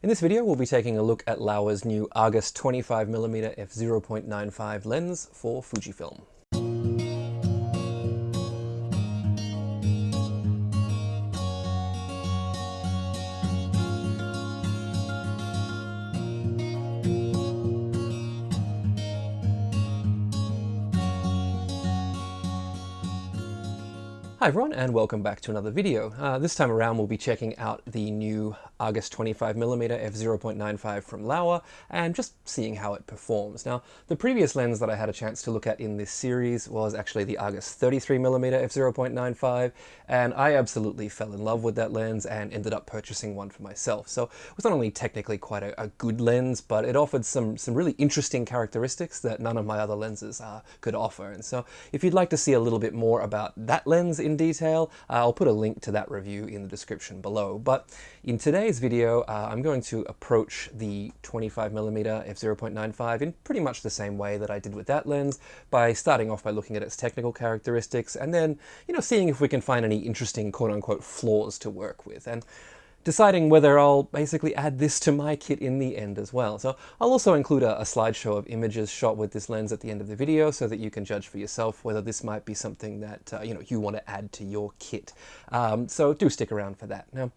In this video, we'll be taking a look at Laowa's new Argus 25mm f0.95 lens for Fujifilm. Hi everyone, and welcome back to another video. This time around we'll be checking out the new Argus 25mm f0.95 from Laowa and just seeing how it performs. Now, the previous lens that I had a chance to look at in this series was actually the Argus 33mm f0.95, and I absolutely fell in love with that lens and ended up purchasing one for myself. So it was not only technically quite a good lens, but it offered some really interesting characteristics that none of my other lenses could offer. And so if you'd like to see a little bit more about that lens in detail, I'll put a link to that review in the description below. But in today's video, I'm going to approach the 25mm f0.95 in pretty much the same way that I did with that lens, by starting off by looking at its technical characteristics and then, seeing if we can find any interesting quote-unquote flaws to work with, and deciding whether I'll basically add this to my kit in the end as well. So I'll also include a slideshow of images shot with this lens at the end of the video so that you can judge for yourself whether this might be something that you want to add to your kit. So do stick around for that. Now,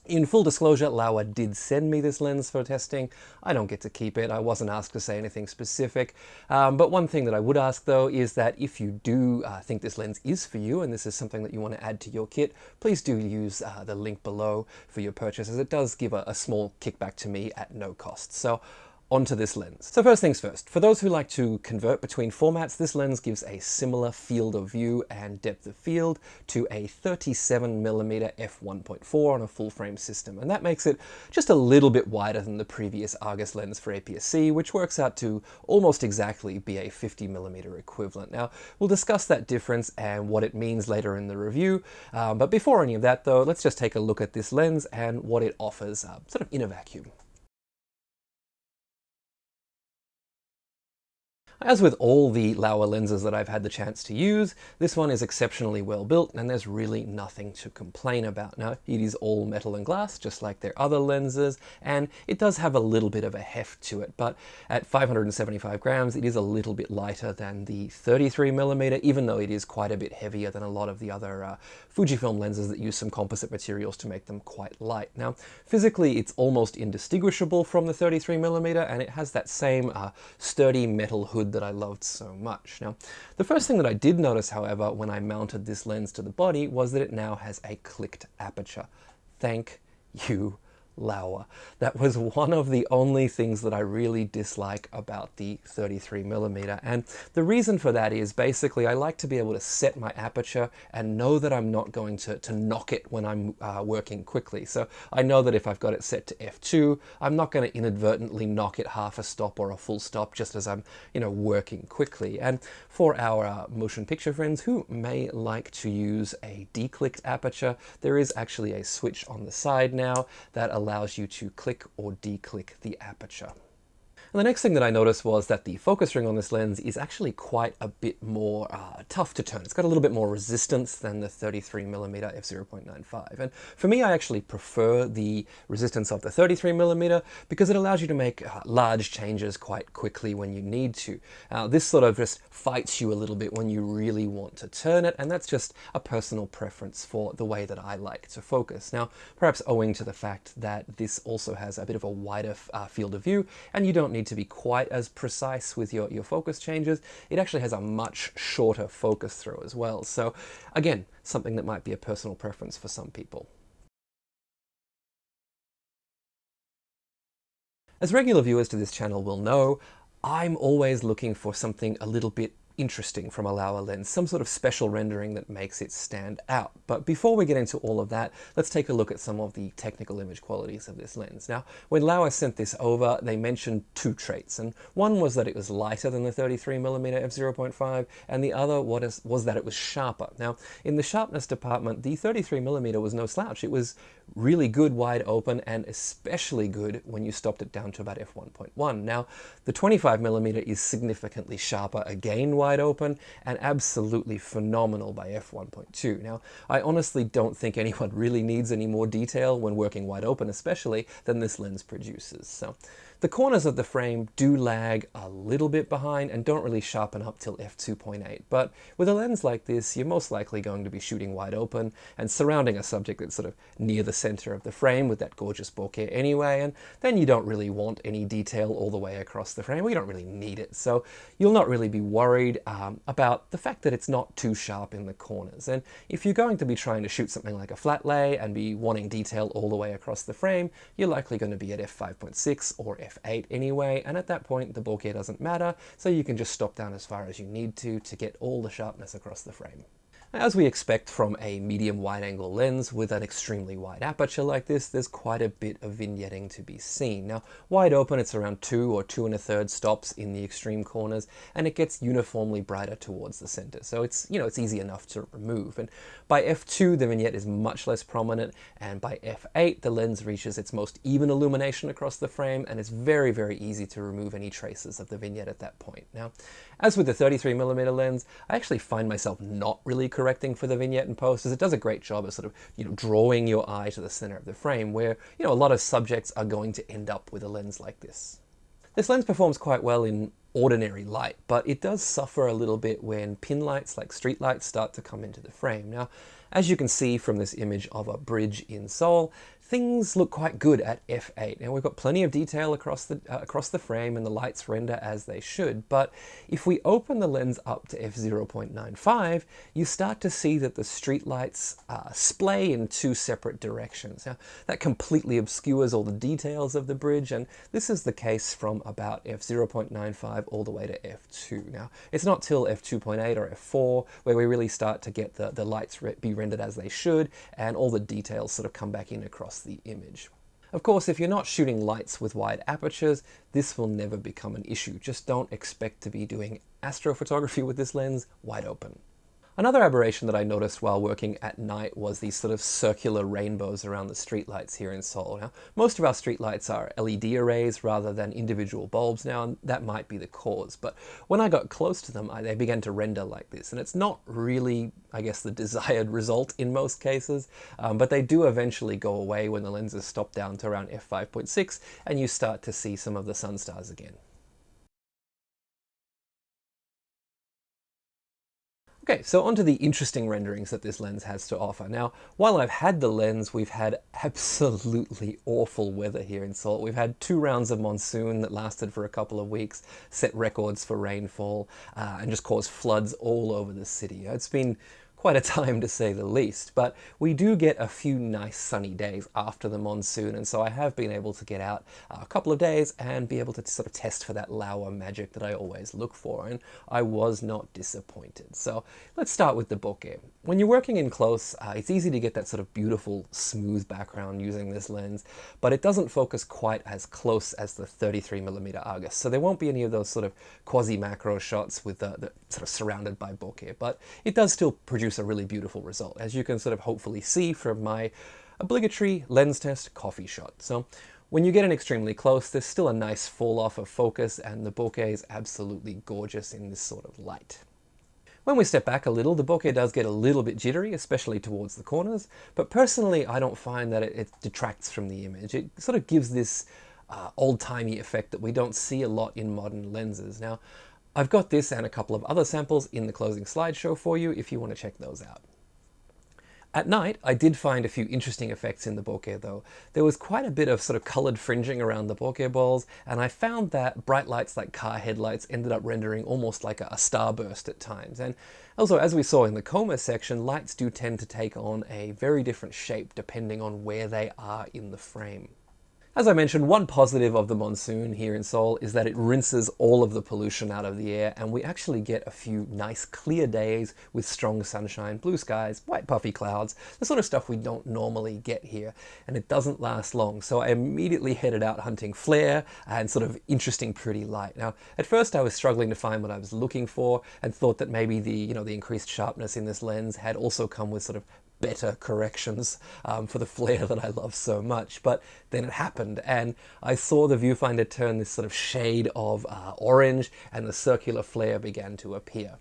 in full disclosure, Laowa did send me this lens for testing. I don't get to keep it. I wasn't asked to say anything specific. But one thing that I would ask though is that if you do think this lens is for you and this is something that you want to add to your kit, please do use the link below for your purchase, as it does give a small kickback to me at no cost. So onto this lens. So first things first, for those who like to convert between formats, this lens gives a similar field of view and depth of field to a 37mm f1.4 on a full frame system, and that makes it just a little bit wider than the previous Argus lens for APS-C, which works out to almost exactly be a 50mm equivalent. Now, we'll discuss that difference and what it means later in the review, but before any of that though, let's just take a look at this lens and what it offers sort of in a vacuum. As with all the Laowa lenses that I've had the chance to use, this one is exceptionally well built and there's really nothing to complain about. Now, it is all metal and glass, just like their other lenses, and it does have a little bit of a heft to it, but at 575 grams, it is a little bit lighter than the 33mm, even though it is quite a bit heavier than a lot of the other Fujifilm lenses that use some composite materials to make them quite light. Now, physically, it's almost indistinguishable from the 33mm, and it has that same sturdy metal hood that I loved so much. Now, the first thing that I did notice, however, when I mounted this lens to the body was that it now has a clicked aperture. Thank you, Laowa. That was one of the only things that I really dislike about the 33mm, and the reason for that is basically I like to be able to set my aperture and know that I'm not going to knock it when I'm working quickly. So I know that if I've got it set to f2, I'm not going to inadvertently knock it half a stop or a full stop just as I'm working quickly. And for our motion picture friends who may like to use a declicked aperture, there is actually a switch on the side now that allows you to click or declick the aperture. And the next thing that I noticed was that the focus ring on this lens is actually quite a bit more tough to turn. It's got a little bit more resistance than the 33mm f0.95. And for me, I actually prefer the resistance of the 33mm because it allows you to make large changes quite quickly when you need to. This sort of just fights you a little bit when you really want to turn it, and that's just a personal preference for the way that I like to focus. Now, perhaps owing to the fact that this also has a bit of a wider field of view, and you don't need to be quite as precise with your focus changes, it actually has a much shorter focus throw as well. So again, something that might be a personal preference for some people. As regular viewers to this channel will know, I'm always looking for something a little bit interesting from a Laowa lens, some sort of special rendering that makes it stand out. But before we get into all of that, let's take a look at some of the technical image qualities of this lens. Now, when Laowa sent this over, they mentioned two traits, and one was that it was lighter than the 33mm f0.5, and the other was that it was sharper. Now, in the sharpness department, the 33mm was no slouch. It was really good wide open, and especially good when you stopped it down to about f1.1. Now, the 25mm is significantly sharper again wide open, and absolutely phenomenal by f1.2. Now, I honestly don't think anyone really needs any more detail when working wide open especially than this lens produces. So the corners of the frame do lag a little bit behind and don't really sharpen up till f2.8, but with a lens like this, you're most likely going to be shooting wide open and surrounding a subject that's sort of near the center of the frame with that gorgeous bokeh anyway, and then you don't really want any detail all the way across the frame. We don't really need it, so you'll not really be worried about the fact that it's not too sharp in the corners. And if you're going to be trying to shoot something like a flat lay and be wanting detail all the way across the frame, you're likely going to be at f5.6 or f8 anyway, and at that point the bokeh doesn't matter, so you can just stop down as far as you need to get all the sharpness across the frame. As we expect from a medium wide-angle lens with an extremely wide aperture like this, there's quite a bit of vignetting to be seen. Now, wide open, it's around 2 or 2 1/3 stops in the extreme corners, and it gets uniformly brighter towards the center. So it's, it's easy enough to remove. And by f2, the vignette is much less prominent, and by f8, the lens reaches its most even illumination across the frame, and it's very, very easy to remove any traces of the vignette at that point. Now, as with the 33mm lens, I actually find myself not really correcting for the vignette in post, as it does a great job of sort of, drawing your eye to the center of the frame, where, a lot of subjects are going to end up with a lens like this. This lens performs quite well in ordinary light, but it does suffer a little bit when pin lights like street lights start to come into the frame. Now, as you can see from this image of a bridge in Seoul, things look quite good at f8. Now, we've got plenty of detail across the frame, and the lights render as they should, but if we open the lens up to f0.95, you start to see that the street lights splay in 2 separate directions. Now, that completely obscures all the details of the bridge, and this is the case from about f0.95 all the way to f2. Now, it's not till f2.8 or f4 where we really start to get the lights be rendered as they should, and all the details sort of come back in across the image. Of course, if you're not shooting lights with wide apertures, this will never become an issue. Just don't expect to be doing astrophotography with this lens wide open. Another aberration that I noticed while working at night was these sort of circular rainbows around the streetlights here in Seoul. Now, most of our streetlights are LED arrays rather than individual bulbs now, and that might be the cause. But when I got close to them, they began to render like this. And it's not really, I guess, the desired result in most cases, but they do eventually go away when the lenses stop down to around f5.6 and you start to see some of the sun stars again. Okay, so onto the interesting renderings that this lens has to offer. Now, while I've had the lens, we've had absolutely awful weather here in Seoul. We've had 2 rounds of monsoon that lasted for a couple of weeks, set records for rainfall, and just caused floods all over the city. It's been quite a time to say the least, but we do get a few nice sunny days after the monsoon, and so I have been able to get out a couple of days and be able to sort of test for that Laowa magic that I always look for, and I was not disappointed. So let's start with the bokeh. When you're working in close, it's easy to get that sort of beautiful smooth background using this lens, but it doesn't focus quite as close as the 33mm Argus, so there won't be any of those sort of quasi-macro shots with the sort of surrounded by bokeh, but it does still produce a really beautiful result, as you can sort of hopefully see from my obligatory lens test coffee shot. So when you get in extremely close, there's still a nice fall off of focus, and the bokeh is absolutely gorgeous in this sort of light. When we step back a little, the bokeh does get a little bit jittery, especially towards the corners, but personally I don't find that it detracts from the image. It sort of gives this old-timey effect that we don't see a lot in modern lenses. Now, I've got this and a couple of other samples in the closing slideshow for you if you want to check those out. At night, I did find a few interesting effects in the bokeh though. There was quite a bit of sort of colored fringing around the bokeh balls, and I found that bright lights like car headlights ended up rendering almost like a starburst at times. And also, as we saw in the coma section, lights do tend to take on a very different shape depending on where they are in the frame. As I mentioned, one positive of the monsoon here in Seoul is that it rinses all of the pollution out of the air, and we actually get a few nice clear days with strong sunshine, blue skies, white puffy clouds, the sort of stuff we don't normally get here, and it doesn't last long. So I immediately headed out hunting flare and sort of interesting pretty light. Now, at first I was struggling to find what I was looking for and thought that maybe the increased sharpness in this lens had also come with sort of better corrections for the flare that I love so much. But then it happened, and I saw the viewfinder turn this sort of shade of orange, and the circular flare began to appear.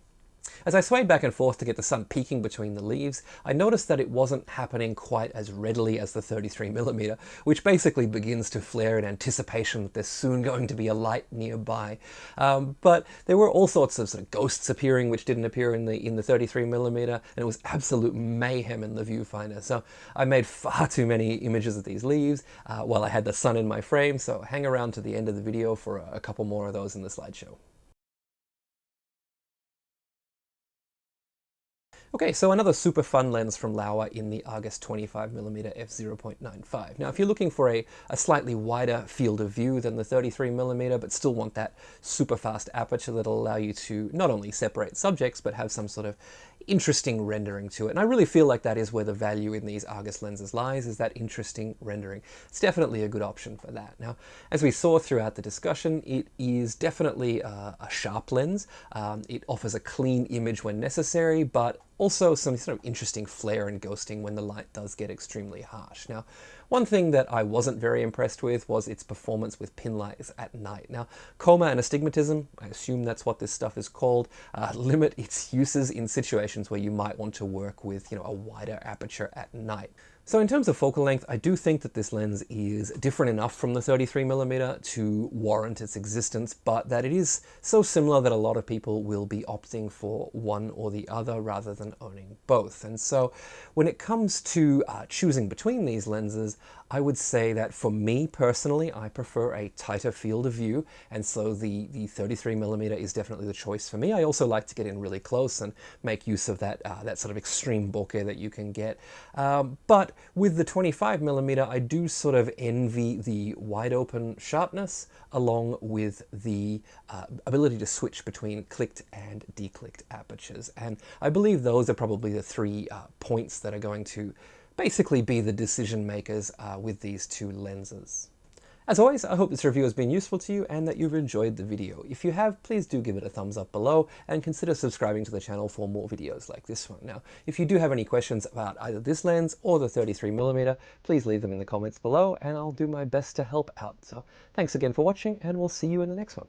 As I swayed back and forth to get the sun peeking between the leaves, I noticed that it wasn't happening quite as readily as the 33mm, which basically begins to flare in anticipation that there's soon going to be a light nearby. But there were all sorts of sort of ghosts appearing which didn't appear in the 33mm, and it was absolute mayhem in the viewfinder. So I made far too many images of these leaves while I had the sun in my frame, so hang around to the end of the video for a couple more of those in the slideshow. Okay, so another super fun lens from Laowa in the Argus 25mm f0.95. Now, if you're looking for a slightly wider field of view than the 33mm, but still want that super fast aperture that'll allow you to not only separate subjects, but have some sort of interesting rendering to it. And I really feel like that is where the value in these Argus lenses lies, is that interesting rendering. It's definitely a good option for that. Now, as we saw throughout the discussion, it is definitely a sharp lens. It offers a clean image when necessary, but also some sort of interesting flare and ghosting when the light does get extremely harsh. Now, one thing that I wasn't very impressed with was its performance with pin lights at night. Now, coma and astigmatism, I assume that's what this stuff is called, limit its uses in situations where you might want to work with, a wider aperture at night. So in terms of focal length, I do think that this lens is different enough from the 33mm to warrant its existence, but that it is so similar that a lot of people will be opting for one or the other rather than owning both. And so when it comes to choosing between these lenses, I would say that for me personally, I prefer a tighter field of view, and so the 33mm is definitely the choice for me. I also like to get in really close and make use of that sort of extreme bokeh that you can get. But with the 25mm, I do sort of envy the wide open sharpness along with the ability to switch between clicked and declicked apertures. And I believe those are probably the three points that are going to basically be the decision makers with these two lenses. As always, I hope this review has been useful to you and that you've enjoyed the video. If you have, please do give it a thumbs up below and consider subscribing to the channel for more videos like this one. Now, if you do have any questions about either this lens or the 33mm, please leave them in the comments below and I'll do my best to help out. So thanks again for watching, and we'll see you in the next one.